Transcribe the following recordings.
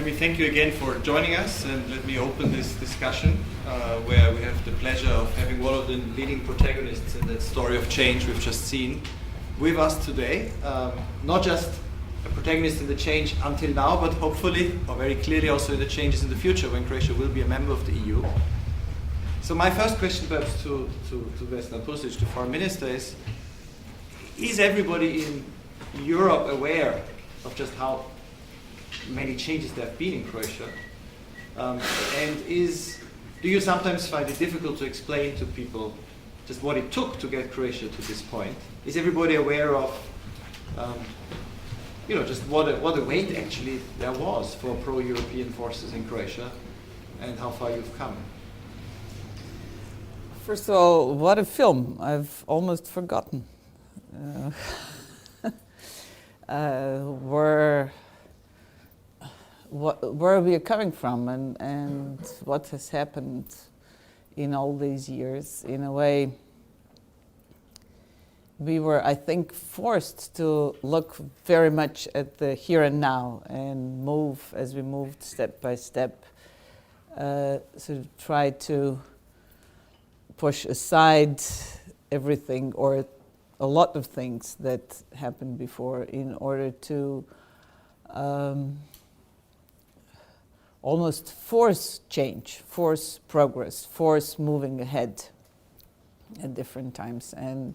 me thank you again for joining us, and let me open this discussion where we have the pleasure of having one of the leading protagonists in that story of change we've just seen with us today. Not just a protagonist in the change until now, but hopefully, or very clearly also in the changes in the future when Croatia will be a member of the EU. So my first question perhaps to Vesna Pusic, the Foreign Minister, is everybody in Europe aware of just how many changes there have been in Croatia? Do you sometimes find it difficult to explain to people just what it took to get Croatia to this point? Is everybody aware of, just what a weight actually there was for pro-European forces in Croatia, and how far you've come? First of all, what a film! I've almost forgotten where we are coming from and what has happened in all these years. In a way, we were, I think, forced to look very much at the here and now and move as we moved step by step, to try to push aside everything or a lot of things that happened before in order to almost force change, force progress, force moving ahead at different times. And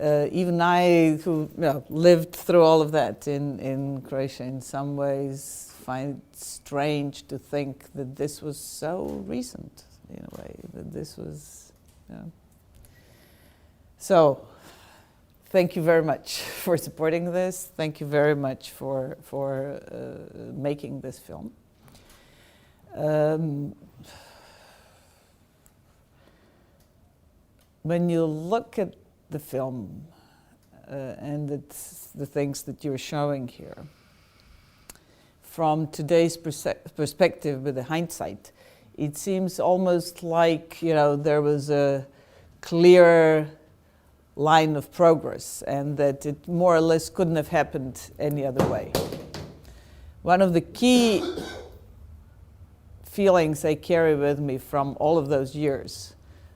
even I, who lived through all of that in Croatia, in some ways find it strange to think that this was so recent, in a way, that this was... So, thank you very much for supporting this. Thank you very much for making this film. When you look at the film and it's the things that you're showing here, from today's perspective with the hindsight, it seems almost like there was a clear line of progress and that it more or less couldn't have happened any other way. One of the key feelings I carry with me from all of those years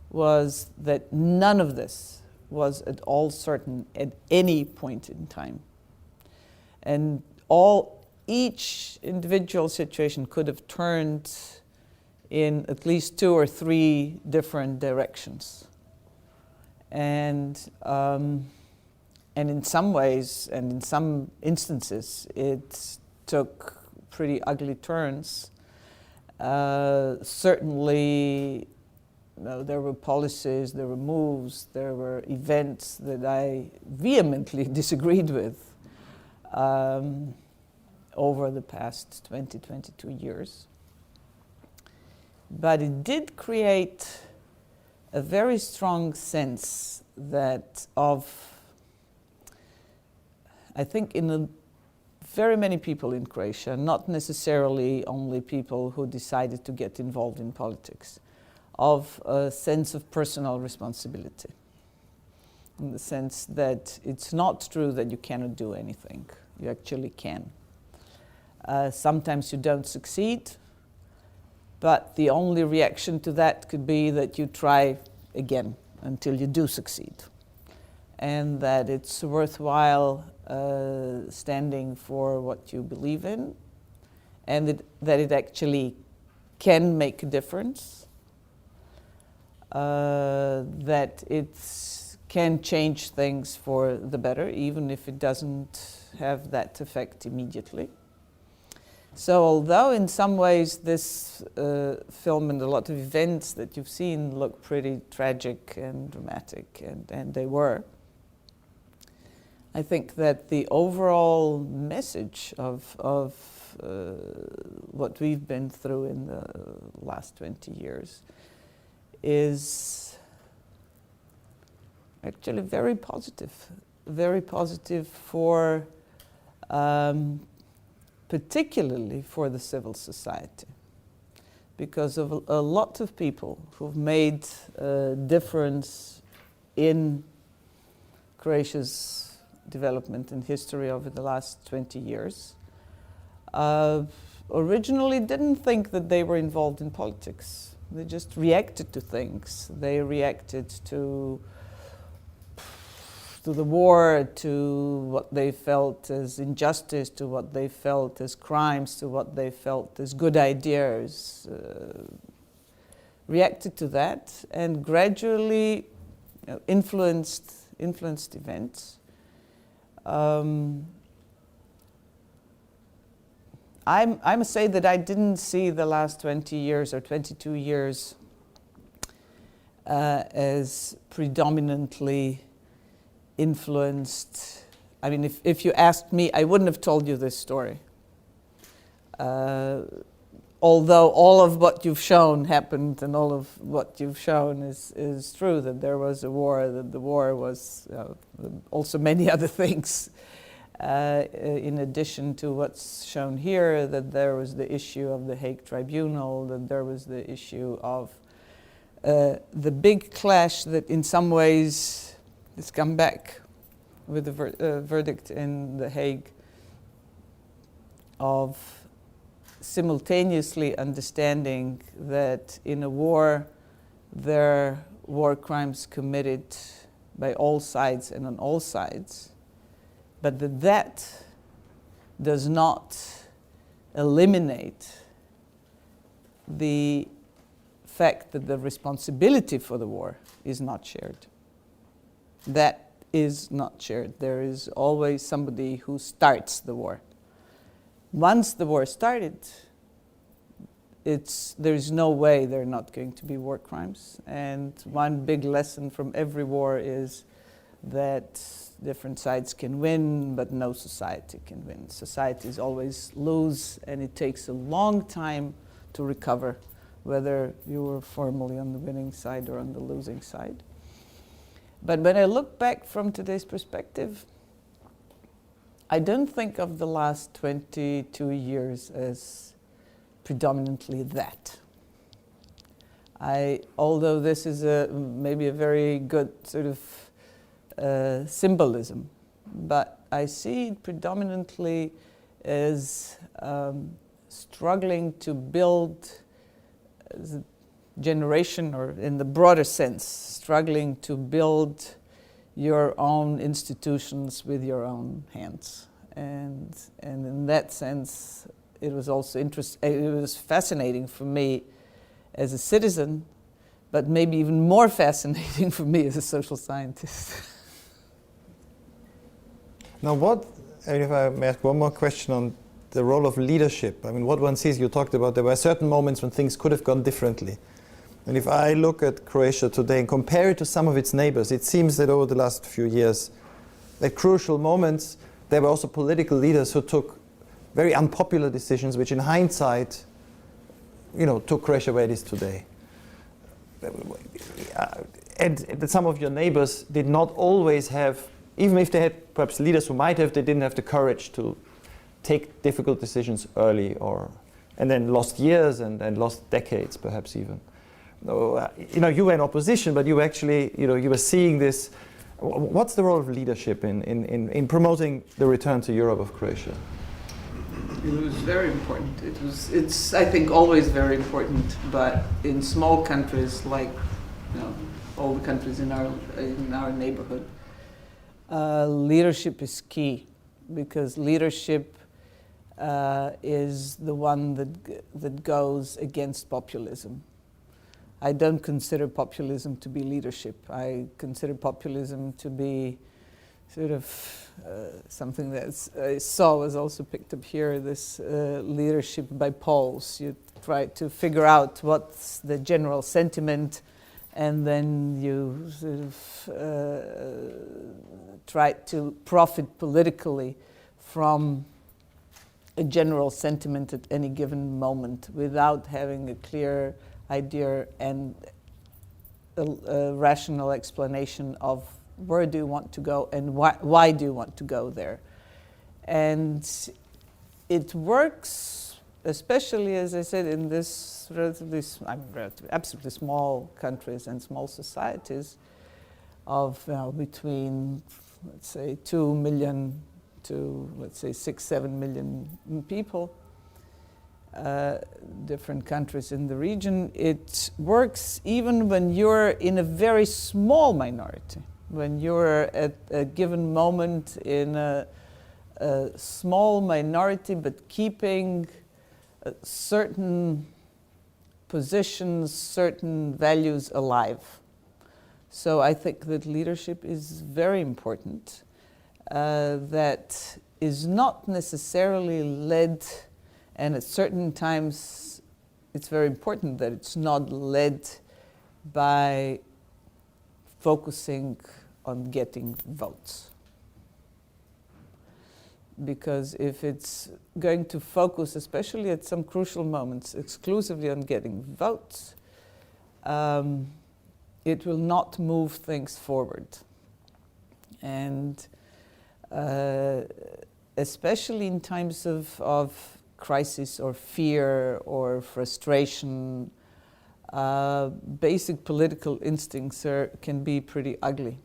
was that none of this was at all certain at any point in time. And each individual situation could have turned in at least 2 or 3 different directions. And in some ways, and in some instances, it took pretty ugly turns. Certainly, there were policies, there were moves, there were events that I vehemently disagreed with over the past 22 years. But it did create a very strong sense I think in very many people in Croatia, not necessarily only people who decided to get involved in politics, of a sense of personal responsibility. In the sense that it's not true that you cannot do anything. You actually can. Sometimes you don't succeed, but the only reaction to that could be that you try again until you do succeed. And that it's worthwhile standing for what you believe in, and that it actually can make a difference, that it can change things for the better, even if it doesn't have that effect immediately. So although in some ways this film and a lot of events that you've seen look pretty tragic and dramatic, and they were, I think that the overall message of what we've been through in the last 20 years is actually very positive for particularly for the civil society, because of a lot of people who've made a difference in Croatia's development and history over the last 20 years. originally didn't think that they were involved in politics. They just reacted to things. They reacted to the war, to what they felt as injustice, to what they felt as crimes, to what they felt as good ideas. Reacted to that and gradually influenced events. I must say that I didn't see the last 20 years or 22 years as predominantly influenced. I mean, if you asked me, I wouldn't have told you this story. Although all of what you've shown happened and all of what you've shown is true, that there was a war, that the war was also many other things. In addition to what's shown here, that there was the issue of the Hague Tribunal, that there was the issue of the big clash that in some ways has come back with the verdict in the Hague of simultaneously understanding that in a war there are war crimes committed by all sides and on all sides, but that does not eliminate the fact that the responsibility for the war is not shared. That is not shared. There is always somebody who starts the war. Once the war started, there's no way there are not going to be war crimes. And one big lesson from every war is that different sides can win, but no society can win. Societies always lose, and it takes a long time to recover, whether you were formally on the winning side or on the losing side. But when I look back from today's perspective, I don't think of the last 22 years as predominantly that. Although this is maybe a very good sort of symbolism, but I see it predominantly as struggling to build a generation, or in the broader sense, struggling to build your own institutions with your own hands. And in that sense, it was also it was fascinating for me as a citizen, but maybe even more fascinating for me as a social scientist. Now if I may ask one more question on the role of leadership. I mean, what one sees, you talked about, there were certain moments when things could have gone differently. And if I look at Croatia today and compare it to some of its neighbors, it seems that over the last few years, at crucial moments, there were also political leaders who took very unpopular decisions, which in hindsight, took Croatia where it is today. And that some of your neighbors did not always have, even if they had perhaps leaders who might have, they didn't have the courage to take difficult decisions early, and then lost years and lost decades perhaps even. You were in opposition, but you actually, you were seeing this. What's the role of leadership in promoting the return to Europe of Croatia? It was very important. It's I think always very important, but in small countries like all the countries in our neighborhood, leadership is key, because leadership is the one that goes against populism. I don't consider populism to be leadership. I consider populism to be sort of something that I saw was also picked up here, this leadership by polls. You try to figure out what's the general sentiment, and then you sort of try to profit politically from a general sentiment at any given moment without having a clear idea and a rational explanation of where do you want to go and why do you want to go there. And it works, especially, as I said, in this absolutely small countries and small societies of between, let's say, 2 million to, let's say, 6-7 million people. different countries in the region. It works even when you're in a very small minority, when you're at a given moment in a small minority, but keeping certain positions, certain values alive. So I think that leadership is very important, that is not necessarily led, and at certain times it's very important that it's not led by focusing on getting votes. Because if it's going to focus, especially at some crucial moments, exclusively on getting votes, it will not move things forward. And especially in times of crisis or fear or frustration, basic political instincts can be pretty ugly.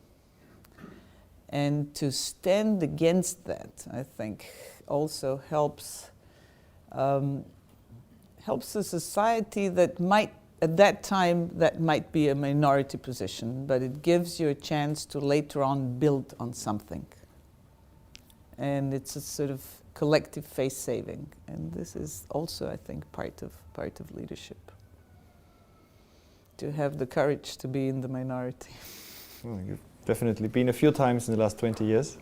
And to stand against that, I think, also helps a society that might, at that time, that might be a minority position, but it gives you a chance to later on build on something. And it's a sort of collective face saving. And this is also, I think, part of leadership. To have the courage to be in the minority. Well, you've definitely been a few times in the last 20 years.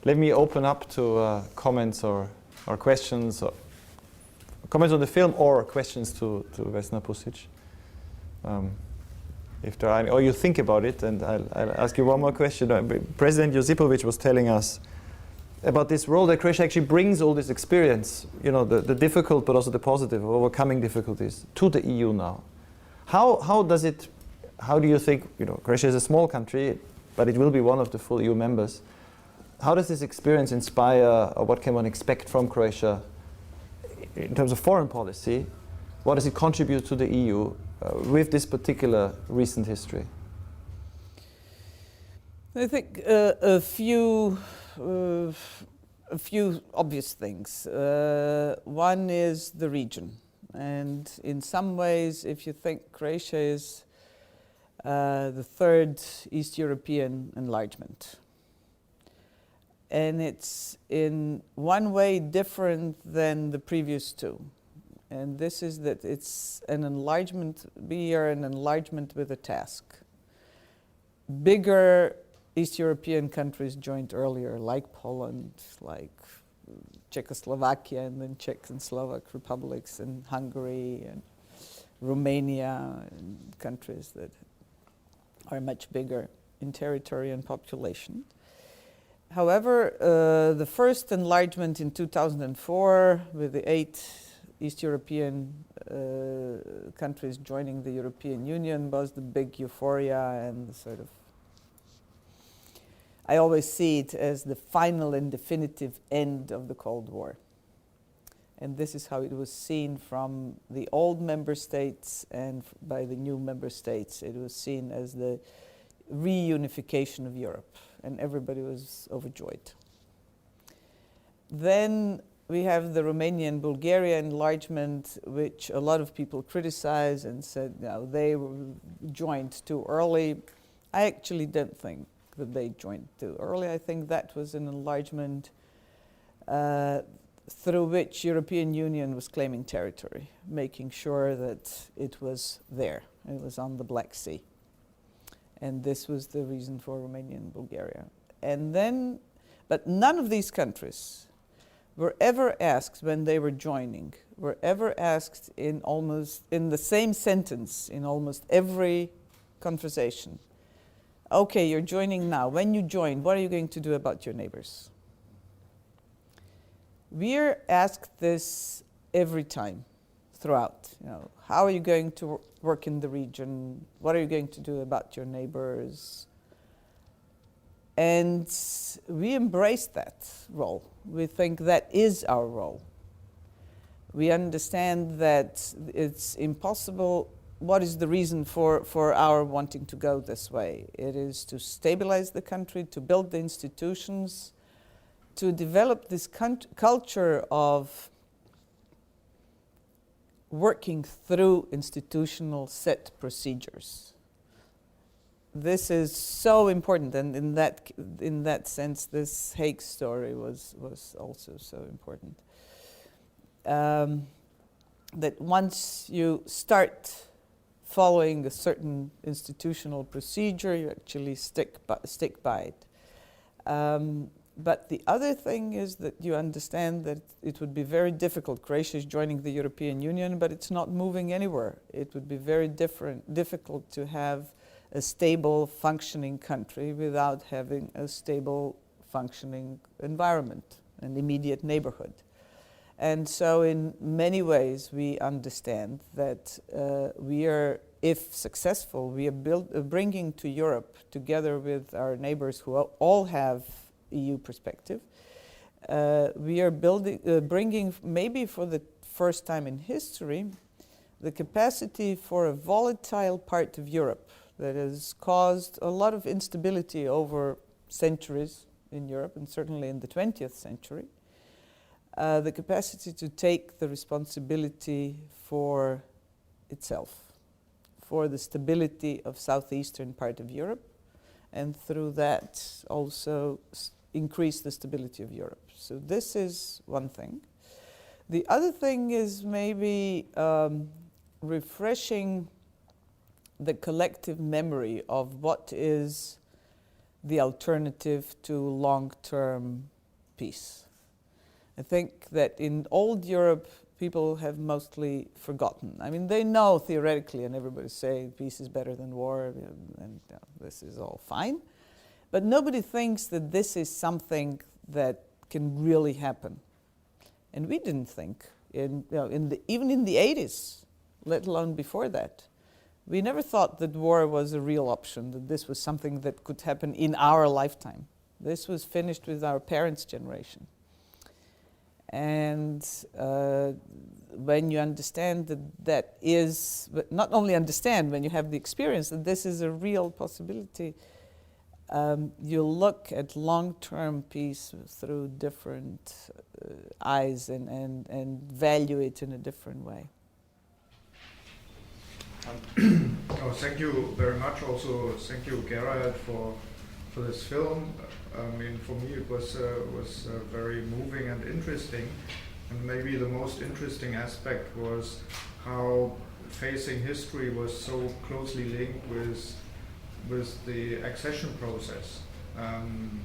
Let me open up to comments or questions, or comments on the film or questions to Vesna Pusic. If there are any, or you think about it, and I'll ask you one more question. President Josipovic was telling us about this role that Croatia actually brings all this experience, you know, the difficult but also the positive of overcoming difficulties to the EU now. How do you think, you know, Croatia is a small country, but it will be one of the full EU members. How does this experience inspire, or what can one expect from Croatia in terms of foreign policy? What does it contribute to the EU with this particular recent history? I think a few obvious things. One is the region. And in some ways, if you think Croatia is the third East European enlargement. And it's in one way different than the previous two. And this is that it's an enlargement, we are an enlargement with a task. Bigger East European countries joined earlier, like Poland, like Czechoslovakia, and then Czech and Slovak republics, and Hungary, and Romania, and countries that are much bigger in territory and population. However, the first enlargement in 2004, with the 8 East European countries joining the European Union, was the big euphoria and the sort of, I always see it as the final and definitive end of the Cold War. And this is how it was seen from the old member states and by the new member states. It was seen as the reunification of Europe, and everybody was overjoyed. Then we have the Romania and Bulgaria enlargement, which a lot of people criticize and said, no, they were joined too early. I actually don't think that they joined too early. I think that was an enlargement through which European Union was claiming territory, making sure that it was there. It was on the Black Sea. And this was the reason for Romania and Bulgaria. And then, but none of these countries were ever asked when they were joining, were ever asked in the same sentence in almost every conversation. Okay, you're joining now. When you join, what are you going to do about your neighbors? We're asked this every time, throughout. You know, how are you going to work in the region? What are you going to do about your neighbors? And we embrace that role. We think that is our role. We understand that it's impossible. What is the reason for our wanting to go this way? It is to stabilize the country, to build the institutions, to develop this culture of working through institutional set procedures. This is so important, and in that sense, this Hague story was also so important. That once you start following a certain institutional procedure, you actually stick by it. But the other thing is that you understand that it would be very difficult. Croatia is joining the European Union, but it's not moving anywhere. It would be very difficult to have a stable, functioning country without having a stable, functioning environment, an immediate neighborhood. And so in many ways, we understand that we are, if successful, we are bringing to Europe, together with our neighbors who all have EU perspective, we are bringing, maybe for the first time in history, the capacity for a volatile part of Europe that has caused a lot of instability over centuries in Europe, and certainly in the 20th century, the capacity to take the responsibility for itself, for the stability of southeastern part of Europe, and through that also increase the stability of Europe. So this is one thing. The other thing is maybe refreshing the collective memory of what is the alternative to long-term peace. I think that in old Europe, people have mostly forgotten. I mean, they know theoretically, and everybody say peace is better than war, and this is all fine. But nobody thinks that this is something that can really happen. And we didn't think, even in the 80s, let alone before that. We never thought that war was a real option, that this was something that could happen in our lifetime. This was finished with our parents' generation. And when you understand that is, but not only understand, when you have the experience that this is a real possibility, you look at long-term peace through different eyes and value it in a different way. Oh, thank you very much. Also, thank you, Gerald, for this film. I mean, for me, it was very moving and interesting. And maybe the most interesting aspect was how facing history was so closely linked with the accession process. And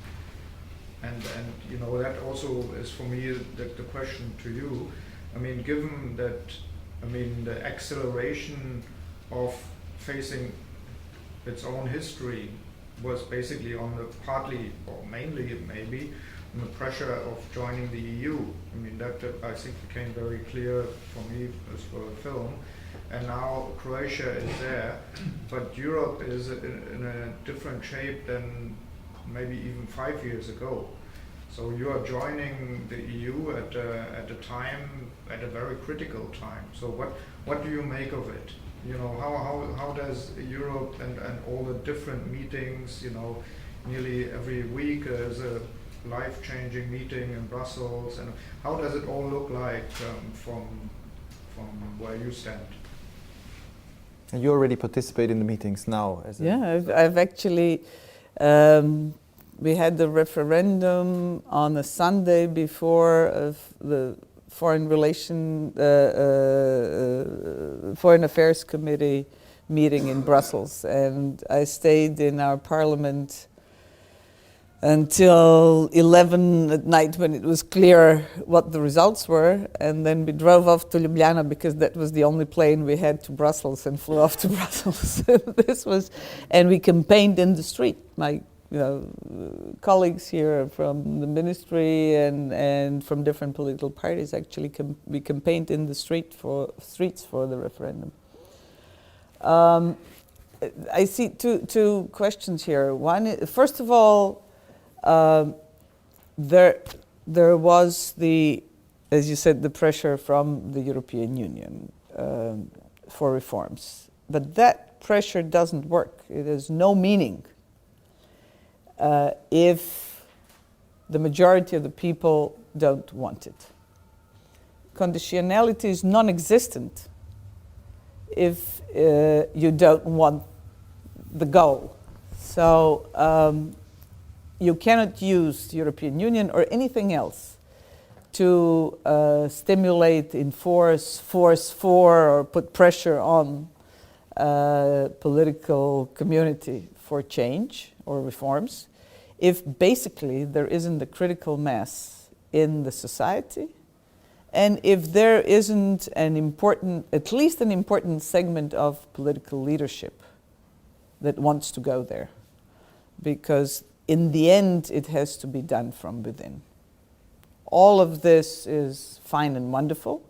you know, that also is for me the question to you. I mean, given that, I mean, the acceleration of facing its own history was basically on the partly, or mainly maybe, on the pressure of joining the EU. I mean, that I think became very clear for me as for the film. And now Croatia is there, but Europe is in a different shape than maybe even 5 years ago. So you are joining the EU at a very critical time. So what do you make of it? You know, how does Europe and all the different meetings, you know, nearly every week there's a life-changing meeting in Brussels, and how does it all look like from where you stand? And you already participate in the meetings now? I've actually, we had the referendum on a Sunday before the Foreign Affairs Committee meeting in Brussels, and I stayed in our parliament until 11 at night when it was clear what the results were, and then we drove off to Ljubljana because that was the only plane we had to Brussels, and flew off to Brussels. And we campaigned in the street. My colleagues here from the ministry and from different political parties actually we campaigned in the streets for the referendum. I see two questions here. One, first of all, there was as you said, the pressure from the European Union for reforms, but that pressure doesn't work. It has no meaning if the majority of the people don't want it. Conditionality is non-existent if you don't want the goal. So you cannot use the European Union or anything else to stimulate, enforce, force for, or put pressure on political community for change or reforms if basically there isn't a critical mass in the society, and if there isn't an important, at least an important segment of political leadership that wants to go there. Because in the end, it has to be done from within. All of this is fine and wonderful,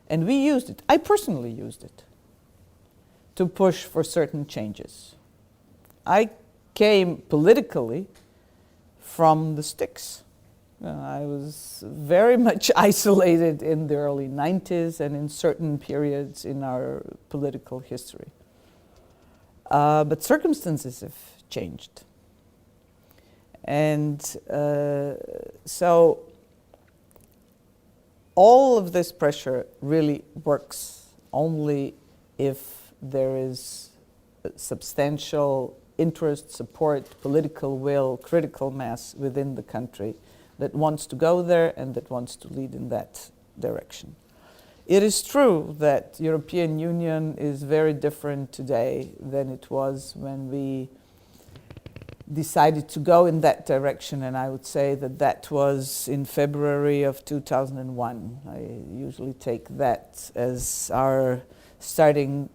and we used it. I personally used it to push for certain changes. I came politically from the sticks. I was very much isolated in the early 90s and in certain periods in our political history. But circumstances have changed. And so all of this pressure really works only if there is substantial interest, support, political will, critical mass within the country that wants to go there and that wants to lead in that direction. It is true that European Union is very different today than it was when we decided to go in that direction, and I would say that that was in February of 2001. I usually take that as our starting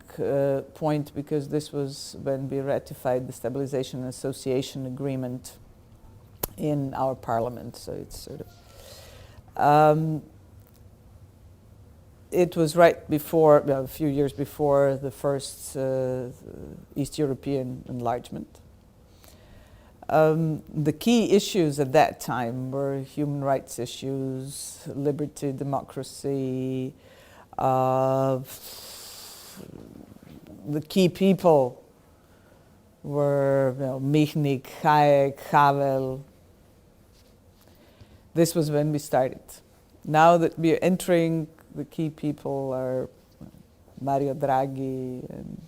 point, because this was when we ratified the Stabilization and Association Agreement in our parliament. So it's sort of it was right before, a few years before the first East European enlargement. The key issues at that time were human rights issues, liberty, democracy. The key people were Michnik, Hayek, Havel. This was when we started. Now that we are entering, the key people are Mario Draghi and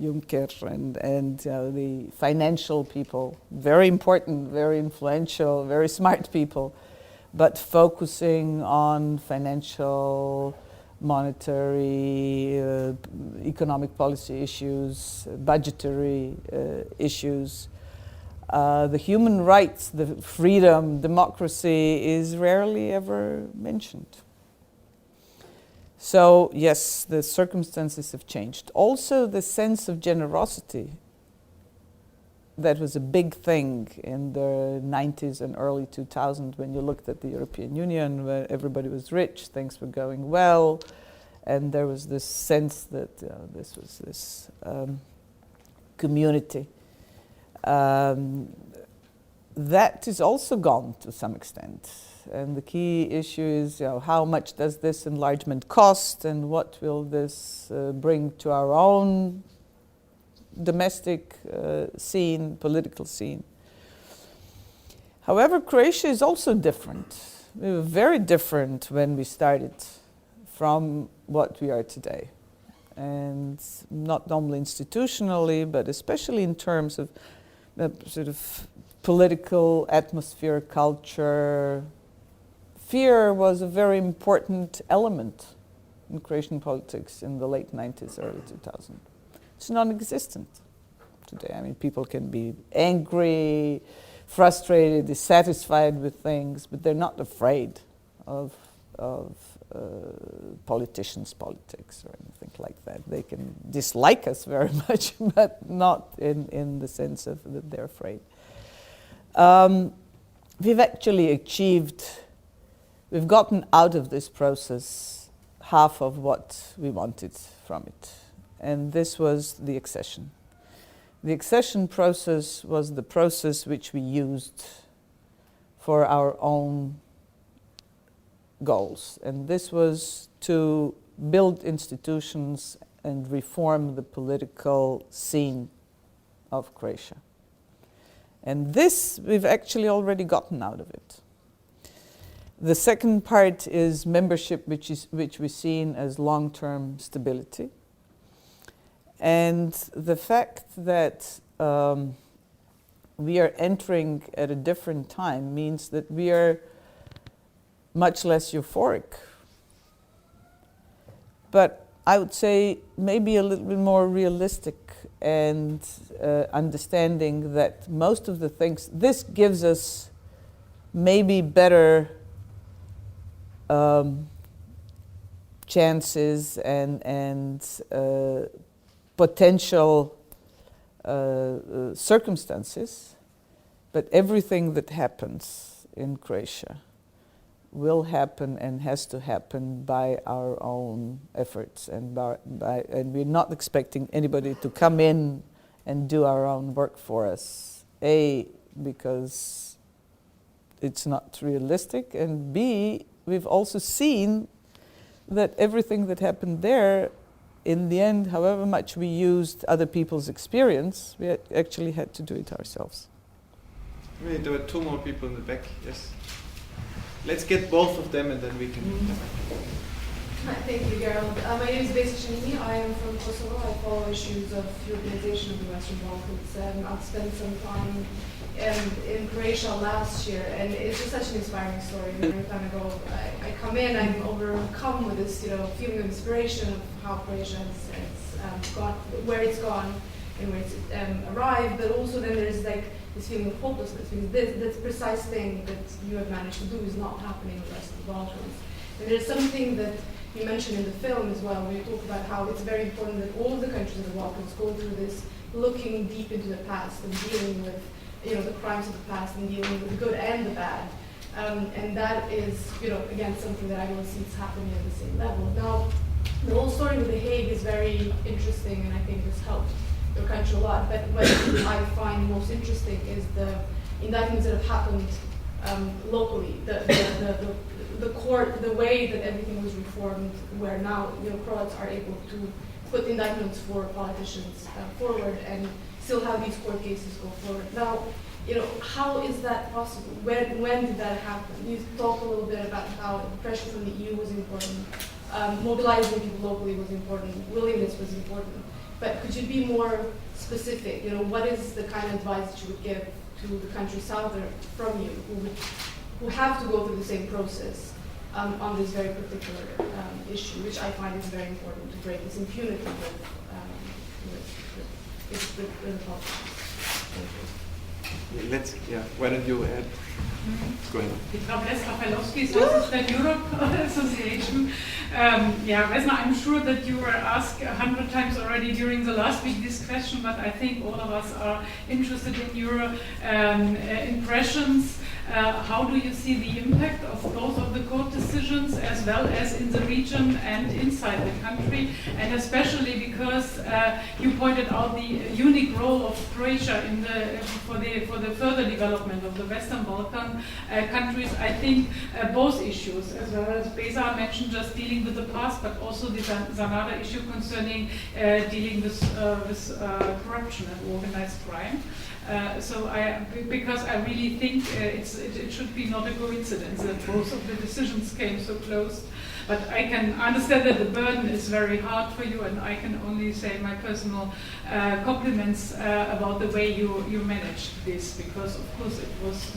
Juncker and the financial people, very important, very influential, very smart people, but focusing on financial, monetary, economic policy issues, budgetary issues. The human rights, the freedom, democracy is rarely ever mentioned. So yes, the circumstances have changed. Also, the sense of generosity that was a big thing in the 90s and early 2000s when you looked at the European Union, where everybody was rich, things were going well, and there was this sense that this was this community. That is also gone to some extent. And the key issue is, how much does this enlargement cost, and what will this bring to our own domestic scene, political scene. However, Croatia is also different. We were very different when we started from what we are today. And not only institutionally, but especially in terms of sort of political atmosphere, culture. Fear was a very important element in Croatian politics in the late 90s, early 2000s. It's non-existent today. I mean, people can be angry, frustrated, dissatisfied with things, but they're not afraid of politicians' politics or anything like that. They can dislike us very much, but not in the sense of that they're afraid. We've actually achieved, we've gotten out of this process half of what we wanted from it. And this was the accession. The accession process was the process which we used for our own goals. And this was to build institutions and reform the political scene of Croatia. And this, we've actually already gotten out of it. The second part is membership, which we've seen as long-term stability. And the fact that we are entering at a different time means that we are much less euphoric. But I would say maybe a little bit more realistic and understanding that most of the things, this gives us maybe better chances and potential circumstances, but everything that happens in Croatia will happen and has to happen by our own efforts, and and we're not expecting anybody to come in and do our own work for us. A, because it's not realistic, and B, we've also seen that everything that happened there, in the end, however much we used other people's experience, we actually had to do it ourselves. Wait, there were two more people in the back. Yes. Let's get both of them and then we can. Hi, thank you, Gerald. My name is Vesna Pusic. I am from Kosovo. I follow issues of Europeanization of the Western Balkans. I've spent some time in Croatia last year, and it's just such an inspiring story. Every time I come in, I'm overcome with this, feeling of inspiration of how Croatia has gone, where it's gone, and where it's arrived. But also, then there's like this feeling of hopelessness, because this precise thing that you have managed to do is not happening in the rest of the Balkans. And there's something that you mentioned in the film as well, where you talk about how it's very important that all of the countries in the Balkans go through this, looking deep into the past and dealing with, the crimes of the past and dealing with the good and the bad. And that is, again, something that I don't see it's happening at the same level. Now, the whole story with The Hague is very interesting, and I think it's helped your country a lot. But what I find most interesting is the indictments that have happened locally, the court, the way that everything was reformed, where now Croats are able to put indictments for politicians forward and still have these court cases go forward. Now, how is that possible? When did that happen? You talk a little bit about how pressure from the EU was important, mobilizing people locally was important, willingness was important. But could you be more specific? What is the kind of advice that you would give to the countries south from you who have to go through the same process on this very particular issue, which I find is very important to break this impunity with the politicians. Why don't you add? Go ahead. Assistant Europe Association. Vesna, I'm sure that you were asked 100 times already during the last week this question, but I think all of us are interested in your impressions. How do you see the impact of both of the court decisions, as well as in the region and inside the country, and especially because you pointed out the unique role of Croatia for the further development of the Western Balkan countries? I think both issues, as well as Beza mentioned, just dealing with the past, but also the Zanada issue concerning dealing with corruption and organized crime. Because I really think it should be not a coincidence that both of the decisions came so close. But I can understand that the burden is very hard for you, and I can only say my personal compliments about the way you managed this, because of course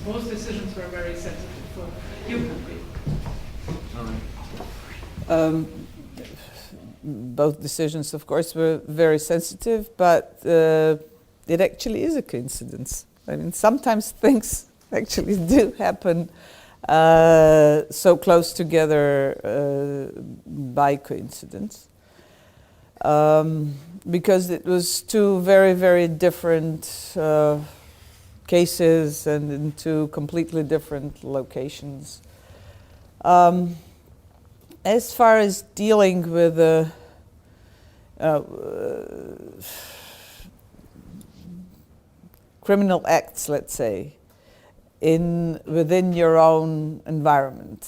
both decisions were very sensitive for your country. All right. Both decisions, of course, were very sensitive, but it actually is a coincidence. I mean, sometimes things actually do happen so close together by coincidence. Because it was two very, very different cases and in two completely different locations. As far as dealing with criminal acts, let's say, within your own environment.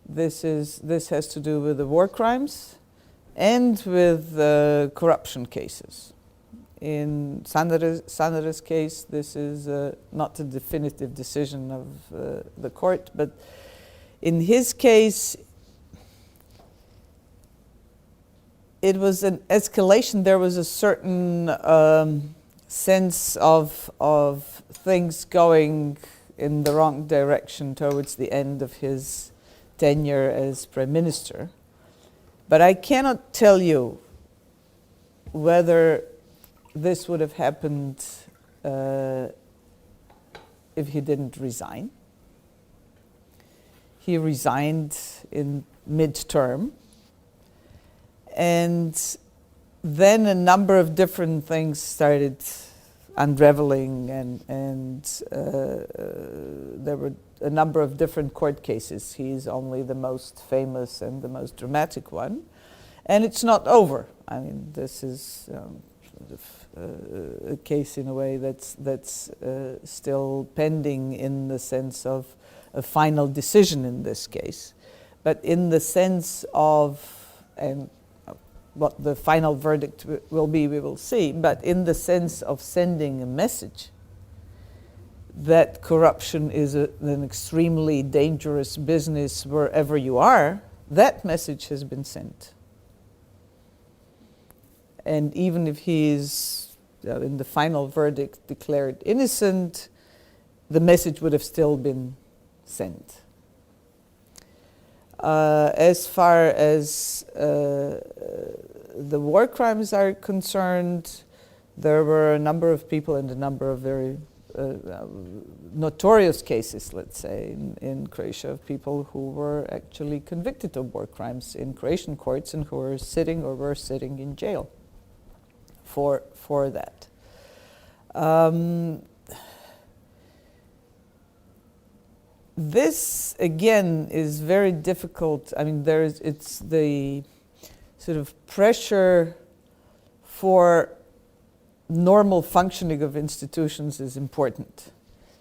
This has to do with the war crimes and with corruption cases. In Sander's case, this is not a definitive decision of the court, but in his case, it was an escalation. There was a certain sense of things going in the wrong direction towards the end of his tenure as Prime Minister. But I cannot tell you whether this would have happened if he didn't resign. He resigned in mid-term. And then a number of different things started unraveling, and there were a number of different court cases. He's only the most famous and the most dramatic one. And it's not over. I mean, this is sort of a case in a way that's still pending in the sense of a final decision in this case. But in the sense of, and what the final verdict will be, we will see, but in the sense of sending a message that corruption is an extremely dangerous business wherever you are, that message has been sent. And even if he is, in the final verdict, declared innocent, the message would have still been sent. As far as the war crimes are concerned, there were a number of people and a number of very notorious cases, let's say, in Croatia, of people who were actually convicted of war crimes in Croatian courts and who were sitting or were sitting in jail for that. This, again, is very difficult. I mean, it's the sort of pressure for normal functioning of institutions is important.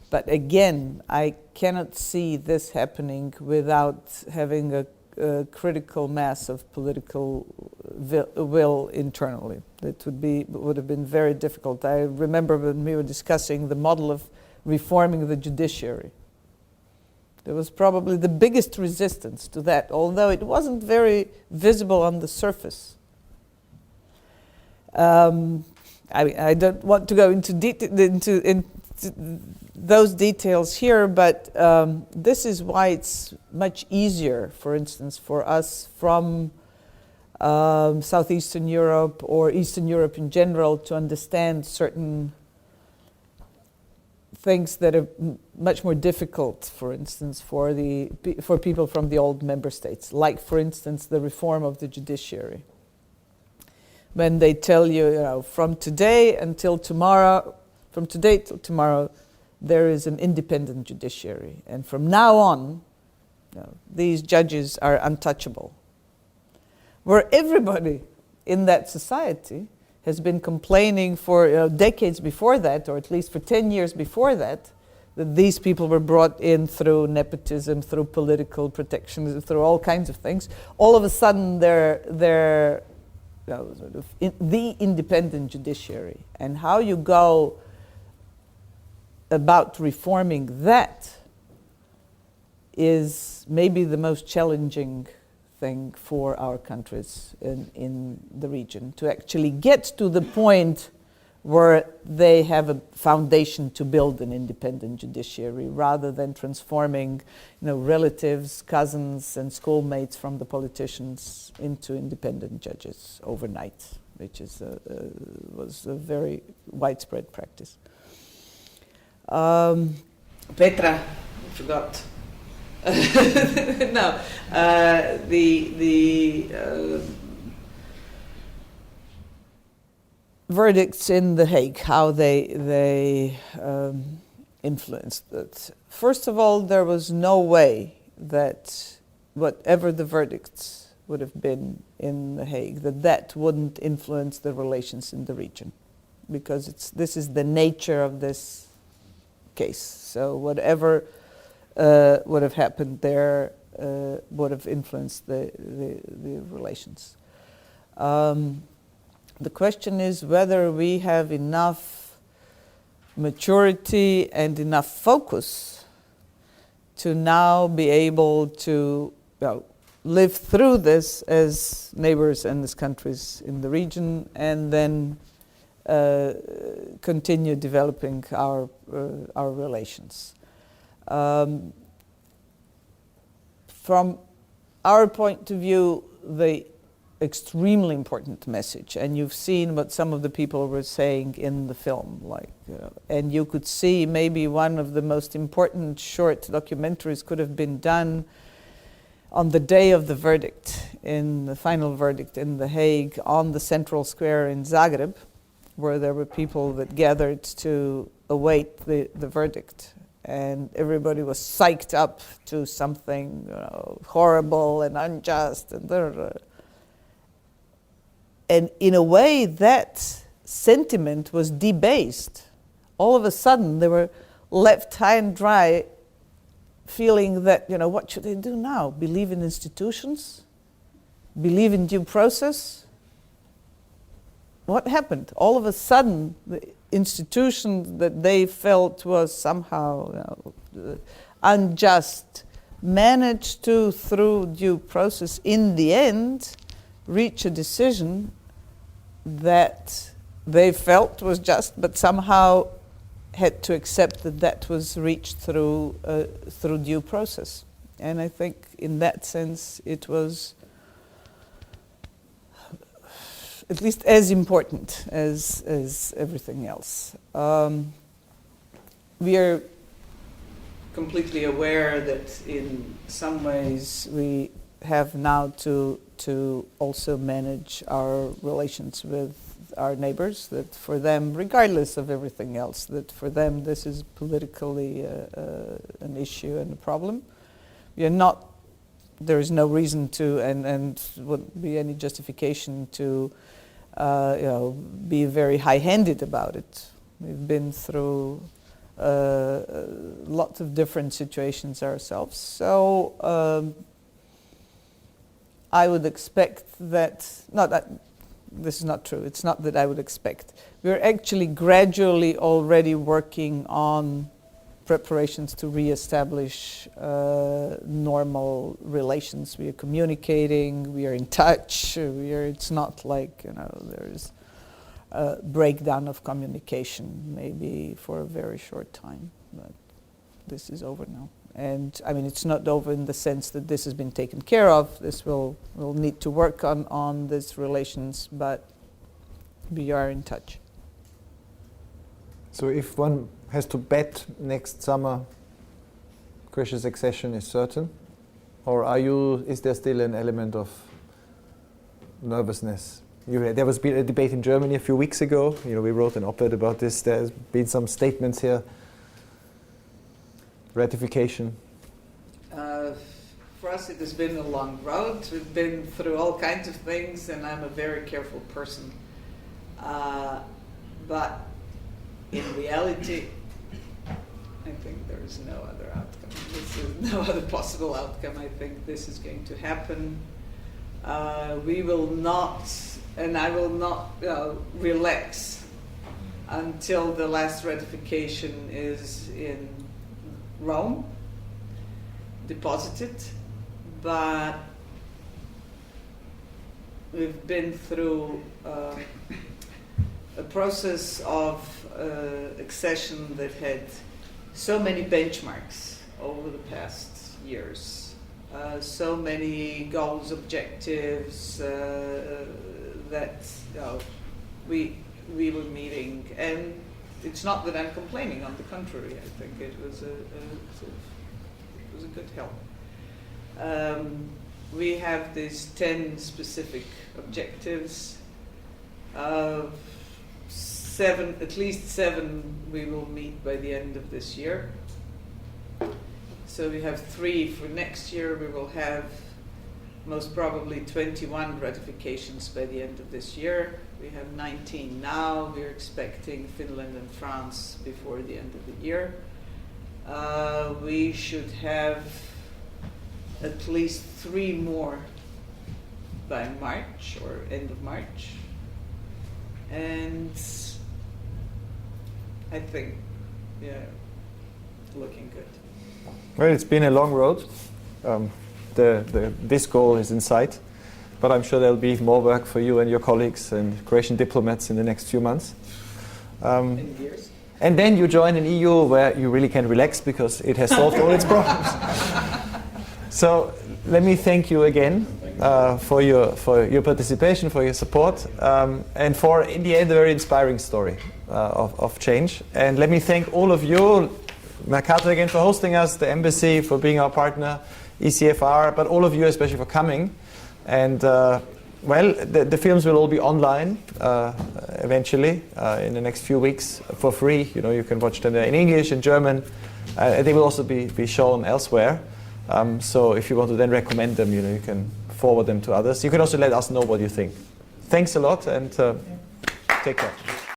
But again, I cannot see this happening without having a critical mass of political will internally. It would have been very difficult. I remember when we were discussing the model of reforming the judiciary. There was probably the biggest resistance to that, although it wasn't very visible on the surface. I don't want to go into those details here, but this is why it's much easier, for instance, for us from Southeastern Europe or Eastern Europe in general to understand certain things that are much more difficult, for instance, for people from the old member states, like, for instance, the reform of the judiciary. When they tell you, from today till tomorrow, there is an independent judiciary, and from now on, these judges are untouchable. Where everybody in that society has been complaining for decades before that, or at least for 10 years before that these people were brought in through nepotism, through political protectionism, through all kinds of things. All of a sudden, they're sort of the independent judiciary. And how you go about reforming that is maybe the most challenging thing for our countries in the region, to actually get to the point where they have a foundation to build an independent judiciary, rather than transforming, relatives, cousins, and schoolmates from the politicians into independent judges overnight, which was a very widespread practice. Petra, I forgot. No, the verdicts in The Hague, how they influenced it. First of all, there was no way that whatever the verdicts would have been in The Hague, that wouldn't influence the relations in the region, because this is the nature of this case. So whatever would have happened there would have influenced the relations. The question is whether we have enough maturity and enough focus to now be able to live through this as neighbors and as countries in the region, and then continue developing our relations. From our point of view, the extremely important message, and you've seen what some of the people were saying in the film, and you could see maybe one of the most important short documentaries could have been done on the day of the verdict, in the final verdict in The Hague, on the central square in Zagreb, where there were people that gathered to await the verdict. And everybody was psyched up to something horrible and unjust. And in a way, that sentiment was debased. All of a sudden, they were left high and dry, feeling that, what should they do now? Believe in institutions? Believe in due process? What happened? All of a sudden, the institution that they felt was somehow unjust managed to, through due process, in the end, reach a decision that they felt was just, but somehow had to accept that that was reached through due process. And I think in that sense it was at least as important as everything else. We are completely aware that in some ways we have now to also manage our relations with our neighbors, that for them, regardless of everything else, that for them this is politically an issue and a problem. We are not, there is no reason to, and wouldn't be any justification to be very high-handed about it. We've been through lots of different situations ourselves. So I would expect that, this is not true, it's not that I would expect. We're actually gradually already working on preparations to re-establish normal relations. We are communicating, we are in touch, it's not like, there's a breakdown of communication, maybe for a very short time, but this is over now. And I mean, it's not over in the sense that this has been taken care of. This we'll need to work on these relations, but we are in touch. So if one has to bet next summer, Croatia's accession is certain? Or is there still an element of nervousness? There was a debate in Germany a few weeks ago. We wrote an op-ed about this. There's been some statements here. Ratification? For us, it has been a long road. We've been through all kinds of things, and I'm a very careful person. But in reality, I think there is no other outcome. This is no other possible outcome. I think this is going to happen. We will not, and I will not relax until the last ratification is in Rome, deposited, but we've been through a process of accession that had so many benchmarks over the past years, so many goals, objectives that we were meeting, and it's not that I'm complaining. On the contrary, I think it was a good help. We have these 10 specific objectives. At least seven we will meet by the end of this year. So we have 3 for next year. We will have most probably 21 ratifications by the end of this year. We have 19 now. We're expecting Finland and France before the end of the year. We should have at least 3 more by March or end of March. And I think, looking good. Well, it's been a long road. this goal is in sight. But I'm sure there'll be even more work for you and your colleagues and Croatian diplomats in the next few months. And then you join an EU where you really can relax because it has solved all its problems. So let me thank you again for your participation, for your support, and for, in the end, a very inspiring story of change. And let me thank all of you, Mercator again for hosting us, the embassy for being our partner, ECFR, but all of you especially for coming. And well, the films will all be online eventually in the next few weeks for free. You know, you can watch them in English and German. They will also be shown elsewhere. So if you want to then recommend them, you know, you can forward them to others. You can also let us know what you think. Thanks a lot, and take care.